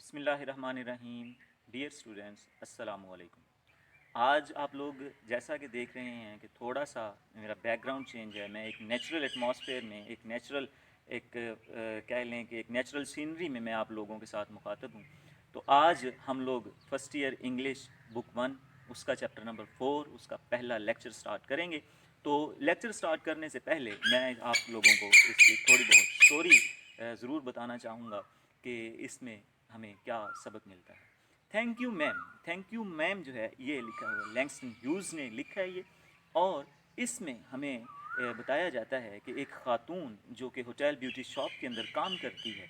بسم اللہ الرحمن الرحیم. ڈیئر اسٹوڈینٹس، السلام علیکم. آج آپ لوگ جیسا کہ دیکھ رہے ہیں کہ تھوڑا سا میرا بیک گراؤنڈ چینج ہے. میں ایک نیچرل ایٹماسفیئر میں کہہ لیں کہ ایک نیچرل سینری میں آپ لوگوں کے ساتھ مخاطب ہوں. تو آج ہم لوگ فرسٹ ایئر انگلش بک 1 اس کا چیپٹر نمبر 4 اس کا پہلا لیکچر سٹارٹ کریں گے. تو لیکچر سٹارٹ کرنے سے پہلے میں آپ لوگوں کو اس کی تھوڑی بہت اسٹوری ضرور بتانا چاہوں گا کہ اس میں ہمیں کیا سبق ملتا ہے. تھینک یو میم جو ہے یہ لکھا ہوا ہے، لینگسٹن ہیوز نے لکھا ہے یہ. اور اس میں ہمیں بتایا جاتا ہے کہ ایک خاتون جو کہ ہوٹل بیوٹی شاپ کے اندر کام کرتی ہے،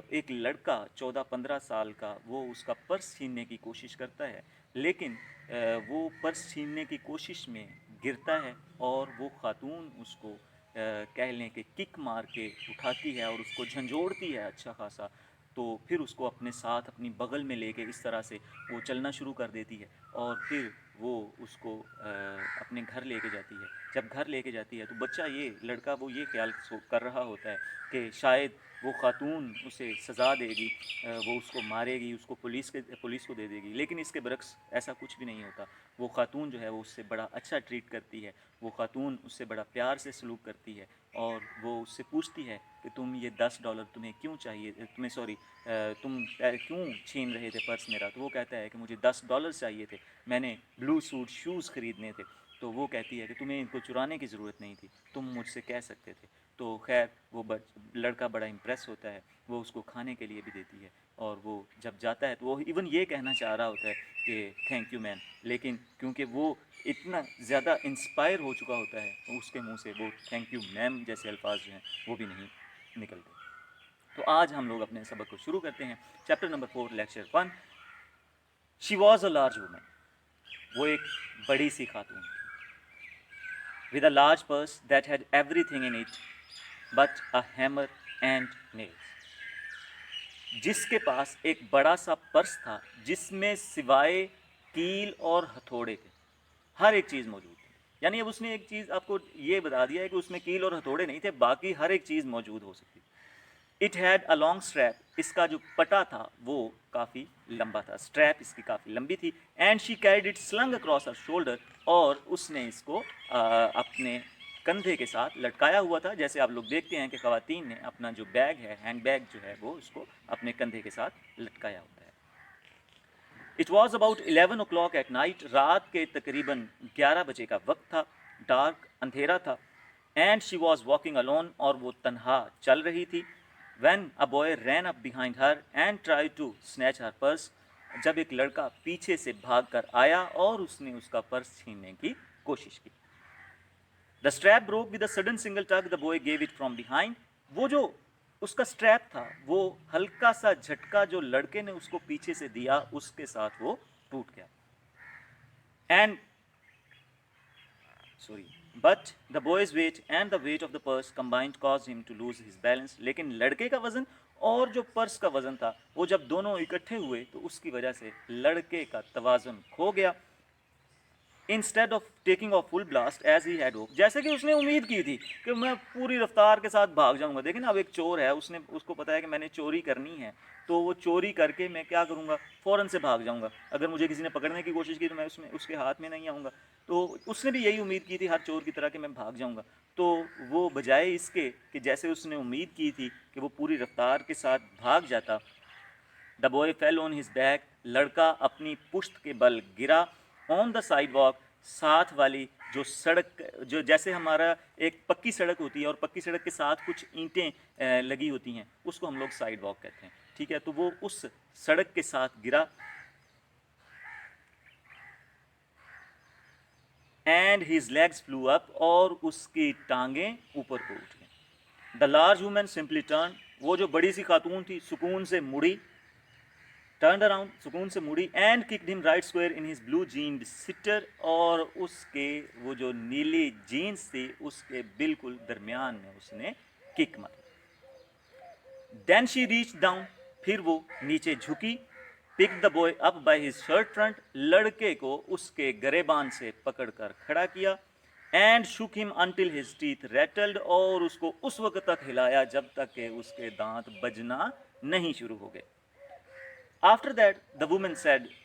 ایک لڑکا 14-15 سال کا وہ اس کا پرس چھیننے کی کوشش کرتا ہے، لیکن وہ پرس چھیننے کی کوشش میں گرتا ہے اور وہ خاتون اس کو کہہ لیں کہ کک مار کے اٹھاتی ہے اور اس کو جھنجھوڑتی ہے اچھا خاصا. تو پھر اس کو اپنے ساتھ اپنی بغل میں لے کے اس طرح سے وہ چلنا شروع کر دیتی ہے اور پھر وہ اس کو اپنے گھر لے کے جاتی ہے. جب گھر لے کے جاتی ہے تو بچہ لڑکا وہ یہ خیال کر رہا ہوتا ہے کہ شاید وہ خاتون اسے سزا دے گی، وہ اس کو مارے گی، اس کو پولیس کو دے دے گی. لیکن اس کے برعکس ایسا کچھ بھی نہیں ہوتا. وہ خاتون جو ہے وہ اس سے بڑا اچھا ٹریٹ کرتی ہے، وہ خاتون اس سے بڑا پیار سے سلوک کرتی ہے اور وہ اس سے پوچھتی ہے کہ تم یہ $10 تمہیں کیوں چاہیے، تم کیوں چھین رہے تھے پرس میرا. تو وہ کہتا ہے کہ مجھے $10 چاہیے تھے، میں نے بلو سوٹ شوز خریدنے تھے. تو وہ کہتی ہے کہ تمہیں ان کو چرانے کی ضرورت نہیں تھی، تم مجھ سے کہہ سکتے تھے. تو خیر وہ لڑکا بڑا امپریس ہوتا ہے، وہ اس کو کھانے کے لیے بھی دیتی ہے اور وہ جب جاتا ہے تو وہ ایون یہ کہنا چاہ رہا ہوتا ہے کہ تھینک یو میم، لیکن کیونکہ وہ اتنا زیادہ انسپائر ہو چکا ہوتا ہے اس کے منہ سے وہ تھینک یو میم جیسے الفاظ جو ہیں وہ بھی نہیں نکلتے. تو آج ہم لوگ اپنے سبق کو شروع کرتے ہیں. Chapter number 4 lecture 1. She was a large woman. وہ ایک بڑی سی خاتون تھی. With a large purse that had everything in it but a hammer and nails. جس کے پاس ایک بڑا سا پرس تھا جس میں سوائے کیل اور ہتھوڑے کے ہر ایک چیز موجود تھی. یعنی اب اس نے ایک چیز آپ کو یہ بتا دیا ہے کہ اس میں کیل اور ہتھوڑے نہیں تھے، باقی ہر ایک چیز موجود ہو سکتی. It had a long strap. اس کا جو پٹا تھا وہ کافی لمبا تھا، اسٹریپ اس کی کافی لمبی تھی. And she carried it slung across her shoulder. اور اس نے اس کو اپنے کندھے کے ساتھ لٹکایا ہوا تھا. جیسے آپ لوگ دیکھتے ہیں کہ خواتین نے اپنا جو بیگ ہے، ہینڈ بیگ جو ہے، وہ اس کو اپنے کندھے کے ساتھ لٹکایا ہوتا ہے. It was about 11 o'clock at night. رات کے تقریباً 11 بجے کا وقت تھا. ڈارک، اندھیرا تھا. And she was walking alone. اور وہ تنہا چل رہی تھی. When a boy ran up behind her and try to snatch her purse. جب ایک لڑکا پیچھے سے بھاگ کر آیا اور اس نے اس کا پرس چھیننے کی کوشش کی. The strap broke with a sudden single tug. The boy gave it from behind. وہ جو اس کا اسٹریپ تھا وہ ہلکا سا جھٹکا جو لڑکے نے اس کو پیچھے سے دیا اس کے ساتھ وہ ٹوٹ گیا. And but the boy's weight and the weight of the purse combined caused him to lose his balance. لیکن لڑکے کا وزن اور جو پرس کا وزن تھا وہ جب دونوں اکٹھے ہوئے تو اس کی وجہ سے لڑکے کا توازن کھو گیا. Instead of taking off full blast as he had hope. جیسے کہ اس نے امید کی تھی کہ میں پوری رفتار کے ساتھ بھاگ جاؤں گا. دیکھیں نا، اب ایک چور ہے، اس کو پتا ہے کہ میں نے چوری کرنی ہے، تو وہ چوری کر کے میں کیا کروں گا، فوراً سے بھاگ جاؤں گا. اگر مجھے کسی نے پکڑنے کی کوشش کی تو میں اس کے ہاتھ میں نہیں آؤں گا. تو اس نے بھی یہی امید کی تھی ہر چور کی طرح کہ میں بھاگ جاؤں گا. تو وہ بجائے اس کے کہ جیسے اس نے امید کی تھی کہ وہ پوری رفتار کے ساتھ بھاگ جاتا، the boy fell on his back. لڑکا اپنی پشت کے بل گرا. On the sidewalk. ساتھ والی جو سڑک، جو جیسے ہمارا ایک پکی سڑک ہوتی ہے اور پکی سڑک کے ساتھ کچھ اینٹیں لگی ہوتی ہیں، اس کو ہم لوگ سائڈ واک کہتے ہیں. ٹھیک ہے، تو وہ اس سڑک کے ساتھ گرا. And his legs flew up. اور اس کی ٹانگیں اوپر کو اٹھ گئیں. The large woman simply turn. وہ جو بڑی سی خاتون تھی سکون سے مڑی، ٹرنڈ اراؤنڈ، سکون سے مڑی. اینڈ ککڈ ہم رائٹ اسکوئر ان ہز بلو جینڈ سٹر. اور اس کے وہ جو نیلی جینس تھی اس کے بالکل درمیان میں اس نے کک ماری. Then she reach down. پھر وہ نیچے جھکی. Pick the boy up by his shirt front. لڑکے کو اس کے گریبان سے پکڑ کر کھڑا کیا. اینڈ شوک ہم انٹل ہز ٹیتھ ریٹلڈ. اور اس کو اس وقت تک ہلایا جب تک کہ اس کے دانت بجنا نہیں شروع ہو گئے. After that, the woman said,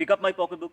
pick up my pocket book,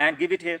and give it here,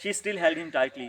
She still held him tightly,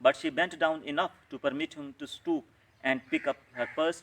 But she bent down enough to permit him to stoop and pick up her purse.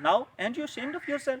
now aren't you ashamed of yourself?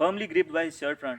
Firmly gripped by his shirt front,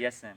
yes ma'am,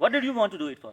what did you want to do it for?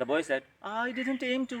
The boy said, I didn't aim to.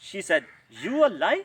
She said, you a lie?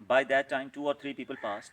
By that time 2 or 3 people passed.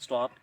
Stopped,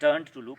turned to look,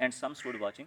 and some stood watching,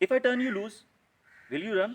If I turn you loose, will you run?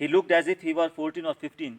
He looked as if he was 14 or 15,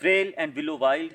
Frail and willow wild,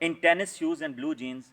In tennis shoes and blue jeans,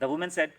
The woman said,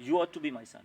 You ought to be my son,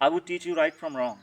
I would teach you right from wrong,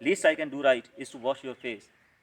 Least I can do right is to wash your face,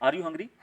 Are you hungry,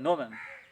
No ma'am,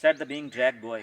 Said the being dragged boy,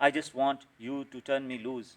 I just want you to turn me loose,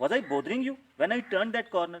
Was I bothering you when I turned that corner,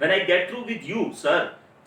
When I get through with you, sir,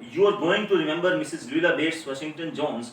you are going to remember Mrs. Lula Bates Washington Jones,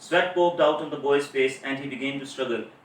Sweat popped out on the boy's face and he began to struggle.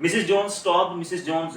Mrs. Jones stopped. Mrs. Jones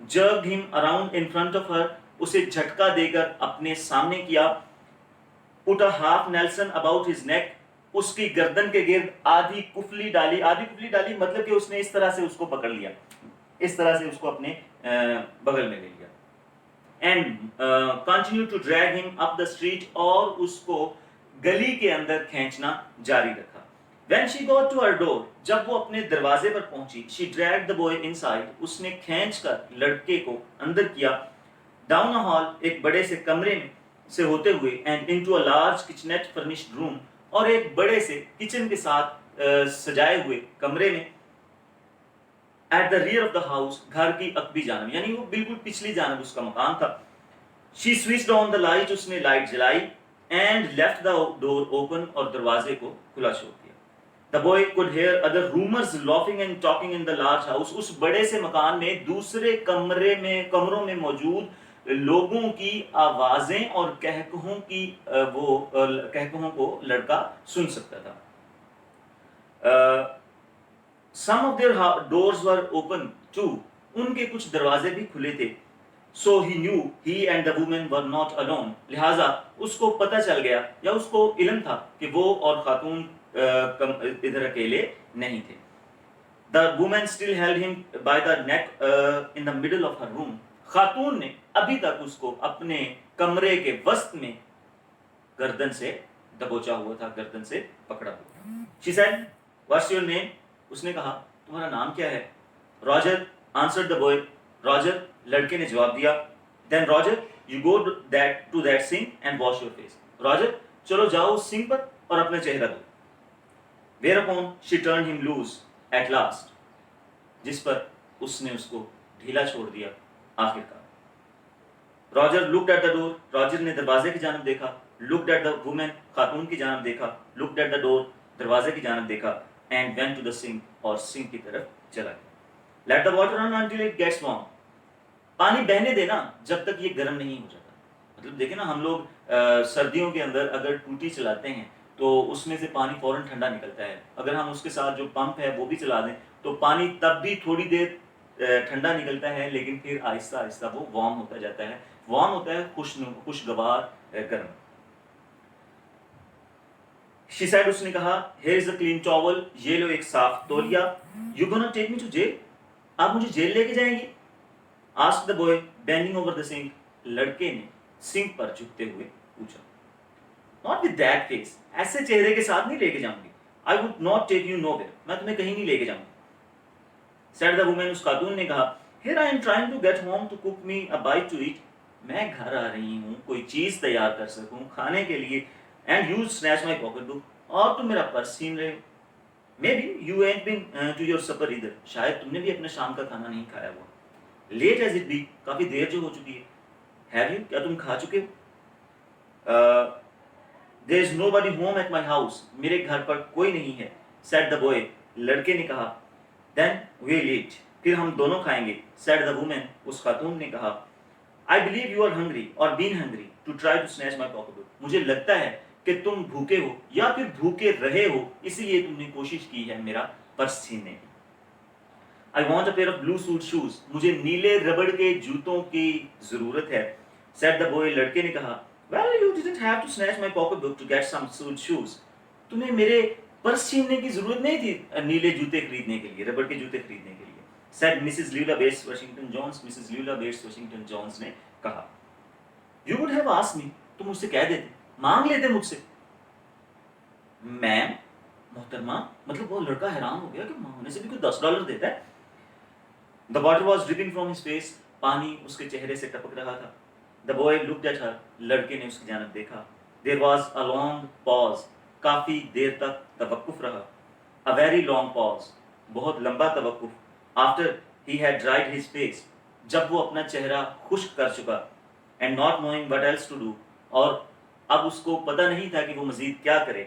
Jerked him around in front of her. اسے جھٹکا دے کر اپنے سامنے کیا. put a half Nelson about his neck, اس کی گردن کے گرد آدھی کفلی ڈالی. آدھی کفلی ڈالی مطلب کہ اس نے اس طرح سے اس کو پکڑ لیا, اس طرح سے اس کو اپنے بغل میں لے لیا. and continue to drag him up the street, اور اس کو گلی کے اندر کھینچنا جاری رکھا. when she got to her door, جب وہ اپنے دروازے پر پہنچی, she dragged the boy inside, اس نے کھینچ کر لڑکے کو اندر کیا. down a hall, ایک بڑے سے کمرے میں سے ہوتے ہوئے, and into a large kitchenette furnished room, اور ایک بڑے سے کچن کے ساتھ سجائے ہوئے کمرے میں. at the rear of the house, گھر کی عقبی جانب, یعنی وہ بالکل پچھلی جانب اس کا مکان تھا. she switched on the light, اس نے light جلائی, and left the door open, اور دروازے کو کھلا چھوڑ دیا. the boy could hear other rumors laughing and talking in the large house, اس بڑے سے مکان میں دوسرے کمروں میں موجود لوگوں کی آوازیں اور کہکہوں کو لڑکا سن سکتا تھا. some of their doors were open too, ان کے کچھ دروازے بھی کھلے تھے. so he knew he and the woman were not alone, لہٰذا اس کو پتہ چل گیا یا اس کو علم تھا کہ وہ اور خاتون ادھر اکیلے نہیں تھے. the woman still held him by the neck in the middle of her room, خاتون نے ابھی تک اس کو اپنے کمرے کے وسط میں گردن سے دبوچا ہوا تھا, گردن سے پکڑا ہوا. she said, what's your name, اس نے کہا تمہارا نام کیا ہے. Roger answered the boy, Roger, لڑکے نے جواب دیا. then Roger, you go to that sink and wash your face. Roger, چلو جاؤ اس سنک پر اور اپنا چہرہ دھو. whereupon she turned him loose at last, جس پر اس نے اس کو ڈھیلا چھوڑ دیا آخر کار. Roger looked at the door, Roger نے دروازے کی جانب دیکھا. looked at the woman, خاتون کی جانب دیکھا. looked at the door, دروازے کی جانب دیکھا. and went to the sink, اور سنک کی طرف چلا گیا. let the water run until it gets warm, پانی بہنے دینا جب تک یہ گرم نہیں ہو جاتا. مطلب دیکھیں نا, ہم لوگ سردیوں کے اندر اگر ٹوٹی چلاتے ہیں تو اس میں سے پانی فوراً ٹھنڈا نکلتا ہے. اگر ہم اس کے ساتھ جو پمپ ہے وہ بھی چلا دیں تو پانی تب بھی تھوڑی دیر ٹھنڈا نکلتا ہے, لیکن پھر آہستہ آہستہ وہ وارم ہوتا جاتا ہے. وارم ہوتا ہے خوشگوار گرم. she said, اس نے کہا, here is a clean towel, یہ لو ایک صاف تولیہ. you gonna take me to jail, آپ مجھے جیل لے کے جائیں گے. asked the boy bending over the sink, لڑکے نے سنک پر جھکتے ہوئے پوچھا. not with that face, ایسے چہرے کے ساتھ نہیں لے کے جاؤں گی. I would not take you nowhere, میں تمہیں کہیں نہیں لے کے جاؤں گی. said the woman, اس خاتون نے کہا, here I am trying to get home to cook me a bite to eat, میں گھر آ رہی ہوں کوئی چیز تیار کر سکوں کھانے کے لیے. and you snatch my pocket book, اور تم میرا پرس چھین رہے ہو. maybe you ain't been to your supper either, شاید تم نے بھی اپنا شام کا کھانا نہیں کھایا ہوا. late as it be, کافی دیر جو ہو چکی ہے. have you, کیا تم کھا چکے ہو. there is nobody home at my house, میرے گھر پر کوئی نہیں ہے. said the boy, لڑکے نے کہا. then we'll eat, پھر ہم دونوں کھائیں گے. said the woman, اس خاتون نے کہا. I believe you are hungry or been hungry to try to snatch my pocket book, مجھے لگتا ہے کہ تم بھوکے ہو یا پھر بھوکے رہے ہو, اسی لیے تم نے کوشش کی ہے میرا پرس چھیننے کی. I want a pair of blue suede shoes, مجھے نیلے ربڑ کے جوتوں کی ضرورت ہے. said the boy, لڑکے نے کہا. well, you didn't have to snatch my pocket book to get some suede shoes, تمہیں میرے پرس چھیننے کی ضرورت نہیں تھی نیلے جوتے خریدنے کے لیے, ربڑ کے جوتے خریدنے کے لیے. said Mrs. Lula Bates Washington Jones, Mrs. Lula Bates Washington Jones نے کہا. you would have asked me, تم مجھ سے کہہ دیتے, مانگ لیتے مجھ سے. میم, محترمہ, مطلب وہ لڑکا حیران ہو گیا کہ مانگنے سے بھی کوئی $10 دیتا ہے. the water was dripping from his face, پانی اس کے چہرے سے ٹپک رہا تھا. the boy looked at her, لڑکے نے اس کی جانب دیکھا. there was a long pause, کافی دیر تک توقف رہا. a very long pause, بہت لمبا توقف. after he had dried his face, جب وہ اپنا چہرہ خشک کر چکا. and not knowing what else to do, اور اب اس کو پتہ نہیں تھا کہ وہ مزید کیا کرے.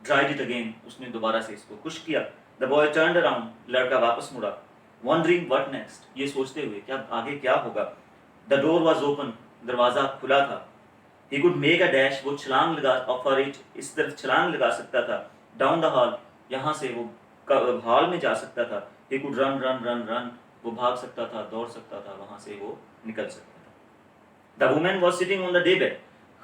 dried it again, اس نے دوبارہ سے اس کو خشک کیا. the boy turned around, لڑکا واپس مڑا. wondering what next, یہ سوچتے ہوئے کہ اب آگے کیا ہوگا. the door was open, دروازہ کھلا تھا. he could make a dash, وہ چھلانگ لگا for it, اس طرف چھلانگ لگا سکتا تھا. down the hall, یہاں سے وہ ہال میں جا سکتا تھا. he could run, وہ بھاگ سکتا تھا, دوڑ سکتا تھا, وہاں سے وہ نکل سکتا تھا. The woman was sitting on the daybed.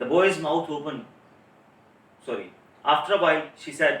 The boy's mouth opened. Sorry. After a while, she said.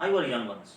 I were young once.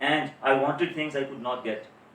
And I wanted things I could not get.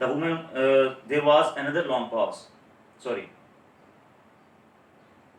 The woman, there was another long pause. Sorry.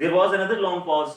there was another long pause.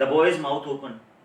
The boy's mouth opened.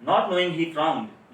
Not knowing he frowned.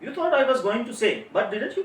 You thought I was going to say, but didn't you?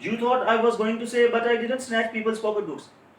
You thought I was going to say, but I didn't snatch people's pocketbooks.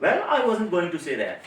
Well, I wasn't going to say that.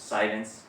silence,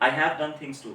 I have done things too.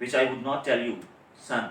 Which I would not tell you, son.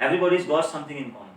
Everybody's got something in common.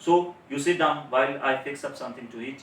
So you sit down while I fix up something to eat.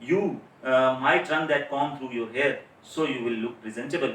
You might run that comb through your hair so you will look presentable.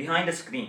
behind a screen,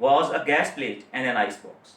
was a gas plate and an ice box.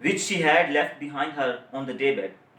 which she had left behind her on the daybed,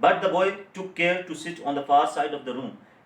But the boy took care to sit on the far side of the room.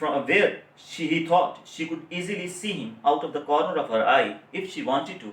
From where he thought she could easily see him out of the corner of her eye if she wanted to.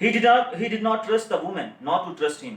He did not trust the woman not to trust him.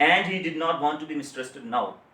And he did not want to be mistrusted now.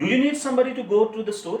Do you need somebody to go to the store?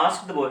Asked the boy.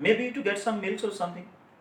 Maybe to get some milk or something.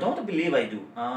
Don't believe I do.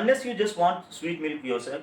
Unless you just want sweet milk yourself.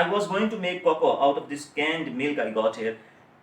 I was going to make cocoa out of this canned milk I got here.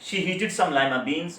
She heated some lima beans.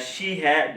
She had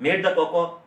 Made the cocoa,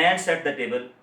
And set the table,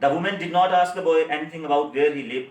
The woman did not ask the boy anything about where he lived.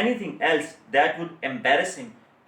anything else that would embarrass him,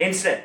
Instead,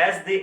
as they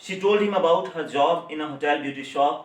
she told him about her job in a hotel beauty shop.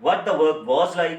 What the work was like,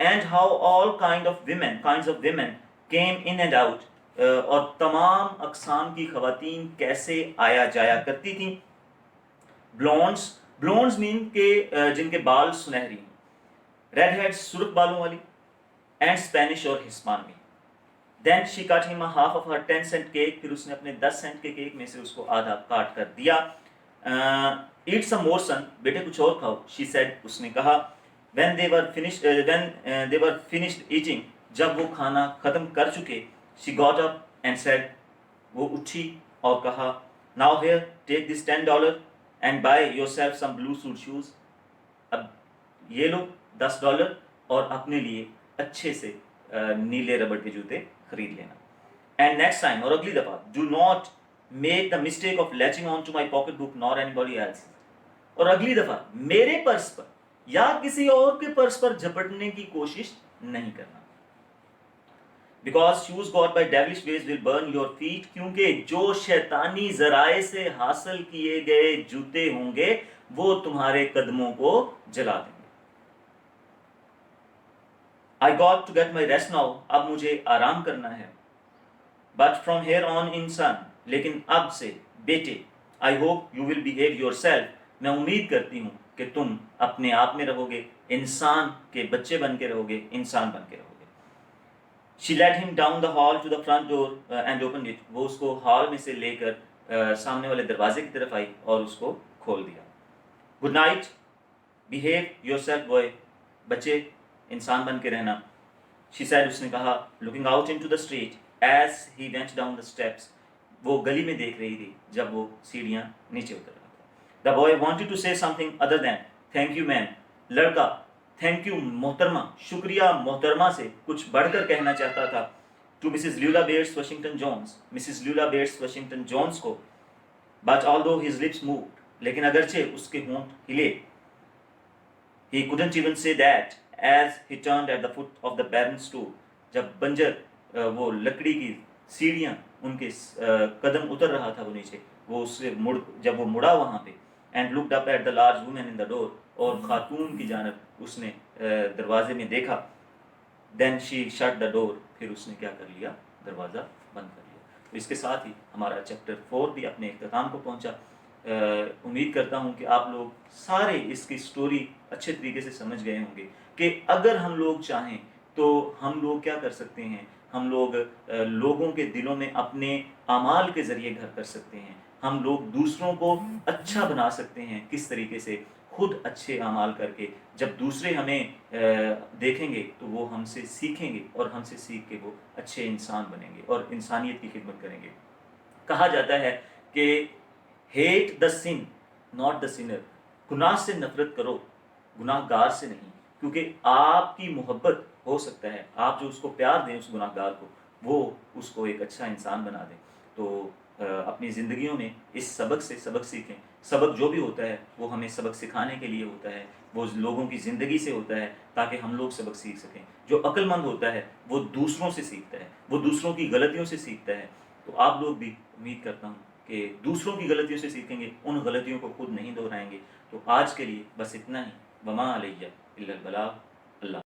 and how all kinds of women came in and out, اور تمام اقسام کی خواتین کیسے آیا جایا کرتی تھیں. بلونڈس مین کہ جن کے بال سنہری ہیں. ریڈ ہیڈ سرخ بالوں والی. اینڈ اسپینش اور ہسپانوی. دین شی کٹ ہم half of her 10 cent cake. پھر اس نے اپنے 10 cent کے کیک میں سے اس کو آدھا کاٹ کر دیا. ایٹ سم مور سن, بیٹے کچھ اور کھاؤ. شی سیڈ, اس نے کہا. when they were finished eating, جب وہ کھانا ختم کر چکے, she got up and said, وہ اٹھی اور کہا, now here, take this $10 and buy yourself some blue suede shoes. اب یہ لو $10 اور اپنے لیے اچھے سے نیلے ربڑ کے جوتے خرید لینا. And next time, اور اگلی دفعہ, do not make the mistake of latching on to my pocket book nor anybody else. اور اگلی دفعہ میرے پرس پر یا کسی اور کے پرس پر جھپٹنے کی کوشش نہیں کرنا. Because shoes got by devilish ways will burn your feet. کیونکہ جو شیطانی ذرائع سے حاصل کیے گئے جوتے ہوں گے وہ تمہارے قدموں کو جلا دیں گے. I got to get my rest now. اب مجھے آرام کرنا ہے. But from here on in son, لیکن اب سے بیٹے, I hope you will behave yourself. میں امید کرتی ہوں کہ تم اپنے آپ میں رہو گے, انسان کے بچے بن کے رہو گے, انسان بن کے رہو گے. She led him down the hall to the front door and opened it. وہ اس کو ہال میں سے لے کر سامنے والے دروازے کی طرف آئی اور اس کو کھول دیا. Good night, behave yourself boy. بچے انسان بن کے رہنا. She said, اس نے کہا, looking out into the street as he went down the steps. وہ گلی میں دیکھ رہی تھی جب وہ سیڑھیاں نیچے اتر رہا تھا. The boy wanted to say something other than thank you ma'am. لڑکا تھینک یو محترمہ, شکریہ محترمہ سے کچھ بڑھ کر کہنا چاہتا تھا. To Mrs Luella Bates Washington Jones, Mrs Luella Bates Washington Jones کو. But although his lips moved, لیکن اگرچہ اس کے ہونٹ ہلے, he couldn't even say that as he turned at the foot of the barren stool. جب بنجر وہ لکڑی کی سیڑھیاں ان کے قدم اتر رہا تھا وہ نیچے, وہ اس سے جب وہ مڑا وہاں پہ, and looked up at the large woman in the door, اور خاتون کی جانب اس نے دروازے میں دیکھا. دین شی شٹ دا ڈور, پھر اس نے کیا کر لیا, دروازہ بند کر لیا. تو اس کے ساتھ ہی ہمارا چیپٹر 4 بھی اپنے اختتام کو پہنچا. امید کرتا ہوں کہ آپ لوگ سارے اس کی سٹوری اچھے طریقے سے سمجھ گئے ہوں گے کہ اگر ہم لوگ چاہیں تو ہم لوگ کیا کر سکتے ہیں. ہم لوگ لوگوں کے دلوں میں اپنے اعمال کے ذریعے گھر کر سکتے ہیں. ہم لوگ دوسروں کو اچھا بنا سکتے ہیں. کس طریقے سے؟ خود اچھے اعمال کر کے. جب دوسرے ہمیں دیکھیں گے تو وہ ہم سے سیکھیں گے, اور ہم سے سیکھ کے وہ اچھے انسان بنیں گے اور انسانیت کی خدمت کریں گے. کہا جاتا ہے کہ hate the sin not the sinner. گناہ سے نفرت کرو, گناہ گار سے نہیں. کیونکہ آپ کی محبت ہو سکتا ہے, آپ جو اس کو پیار دیں اس گناہ گار کو, وہ اس کو ایک اچھا انسان بنا دیں. تو اپنی زندگیوں میں اس سبق سے سبق سیکھیں. سبق جو بھی ہوتا ہے وہ ہمیں سبق سکھانے کے لیے ہوتا ہے, وہ لوگوں کی زندگی سے ہوتا ہے تاکہ ہم لوگ سبق سیکھ سکیں. جو عقل مند ہوتا ہے وہ دوسروں سے سیکھتا ہے, وہ دوسروں کی غلطیوں سے سیکھتا ہے. تو آپ لوگ بھی امید کرتا ہوں کہ دوسروں کی غلطیوں سے سیکھیں گے, ان غلطیوں کو خود نہیں دہرائیں گے. تو آج کے لیے بس اتنا ہی. وما علیہ الا البلاغ.